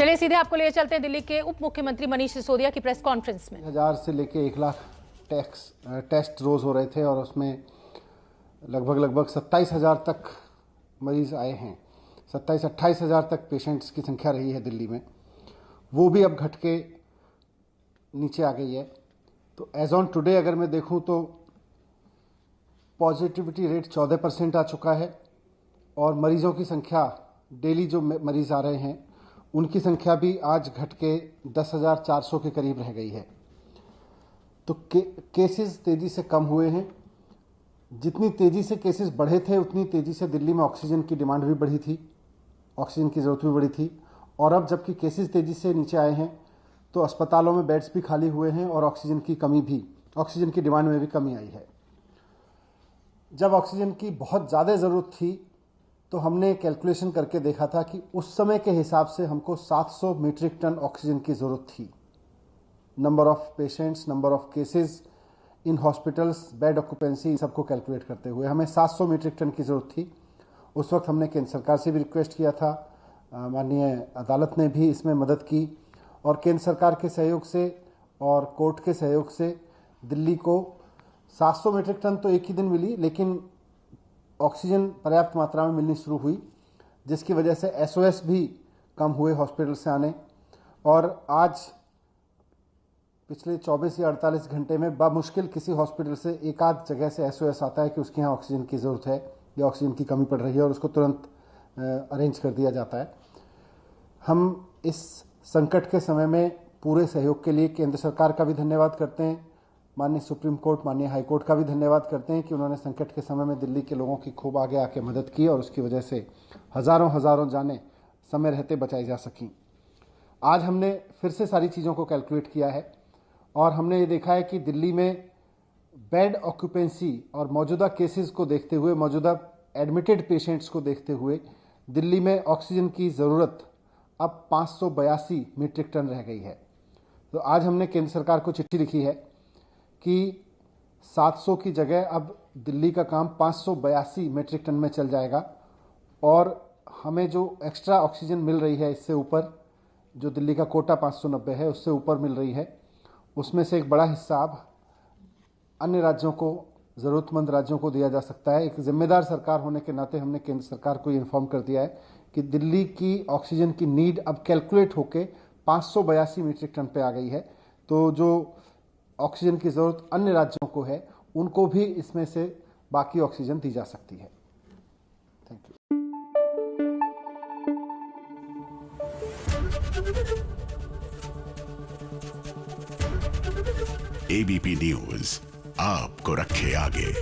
चलिए सीधे आपको ले चलते हैं दिल्ली के उप मुख्यमंत्री मनीष सिसोदिया की प्रेस कॉन्फ्रेंस में। 1000 से लेके 1 लाख टेस्ट रोज हो रहे थे और उसमें लगभग 27,000 तक मरीज आए हैं। 27-28 तक पेशेंट्स की संख्या रही है दिल्ली में, वो भी अब घट के नीचे आ गई है। तो एज ऑन टुडे अगर मैं देखूं तो पॉजिटिविटी रेट 14% आ चुका है और मरीजों की संख्या, डेली जो मरीज आ रहे हैं उनकी संख्या भी आज घट के 10,400 के करीब रह गई है। तो केसेस तेजी से कम हुए हैं। जितनी तेजी से केसेस बढ़े थे उतनी तेजी से दिल्ली में ऑक्सीजन की डिमांड भी बढ़ी थी, ऑक्सीजन की ज़रूरत भी बढ़ी थी। और अब जबकि केसेस तेजी से नीचे आए हैं तो अस्पतालों में बेड्स भी खाली हुए हैं और ऑक्सीजन की डिमांड में भी कमी आई है। जब ऑक्सीजन की बहुत ज़्यादा ज़रूरत थी तो हमने कैलकुलेशन करके देखा था कि उस समय के हिसाब से हमको 700 मीट्रिक टन ऑक्सीजन की ज़रूरत थी। Number of patients, number of cases in hospitals, bed occupancy, सबको कैलकुलेट करते हुए हमें 700 मीट्रिक टन की ज़रूरत थी। उस वक्त हमने केंद्र सरकार से भी रिक्वेस्ट किया था, माननीय अदालत ने भी इसमें मदद की और केंद्र सरकार के सहयोग से और कोर्ट के सहयोग से दिल्ली को 700 मीट्रिक टन तो एक ही दिन मिली, लेकिन ऑक्सीजन पर्याप्त मात्रा में मिलनी शुरू हुई, जिसकी वजह से एसओएस भी कम हुए हॉस्पिटल से आने। और आज पिछले 24 या 48 घंटे में बामुश्किल किसी हॉस्पिटल से एक आध जगह से एसओएस आता है कि उसके यहाँ ऑक्सीजन की ज़रूरत है या ऑक्सीजन की कमी पड़ रही है और उसको तुरंत अरेंज कर दिया जाता है। हम इस संकट के समय में पूरे सहयोग के लिए केंद्र सरकार का भी धन्यवाद करते हैं, माननीय सुप्रीम कोर्ट, माननीय हाई कोर्ट का भी धन्यवाद करते हैं कि उन्होंने संकट के समय में दिल्ली के लोगों की खूब आगे आके मदद की और उसकी वजह से हज़ारों जानें समय रहते बचाई जा सकीं। आज हमने फिर से सारी चीज़ों को कैलकुलेट किया है और हमने ये देखा है कि दिल्ली में बेड ऑक्यूपेंसी और मौजूदा केसेस को देखते हुए, मौजूदा एडमिटेड पेशेंट्स को देखते हुए दिल्ली में ऑक्सीजन की ज़रूरत अब 582 मीट्रिक टन रह गई है। तो आज हमने केंद्र सरकार को चिट्ठी लिखी है कि 700 की जगह अब दिल्ली का काम 582 मीट्रिक टन में चल जाएगा और हमें जो एक्स्ट्रा ऑक्सीजन मिल रही है इससे ऊपर, जो दिल्ली का कोटा 590 है उससे ऊपर मिल रही है, उसमें से एक बड़ा हिस्सा अब अन्य राज्यों को, ज़रूरतमंद राज्यों को दिया जा सकता है। एक जिम्मेदार सरकार होने के नाते हमने केंद्र सरकार को इन्फॉर्म कर दिया है कि दिल्ली की ऑक्सीजन की नीड अब कैलकुलेट होके 582 मीट्रिक टन पे आ गई है। तो जो ऑक्सीजन की ज़रूरत अन्य राज्यों को है उनको भी इसमें से बाकी ऑक्सीजन दी जा सकती है। Thank you. एबीपी न्यूज आपको रखे आगे।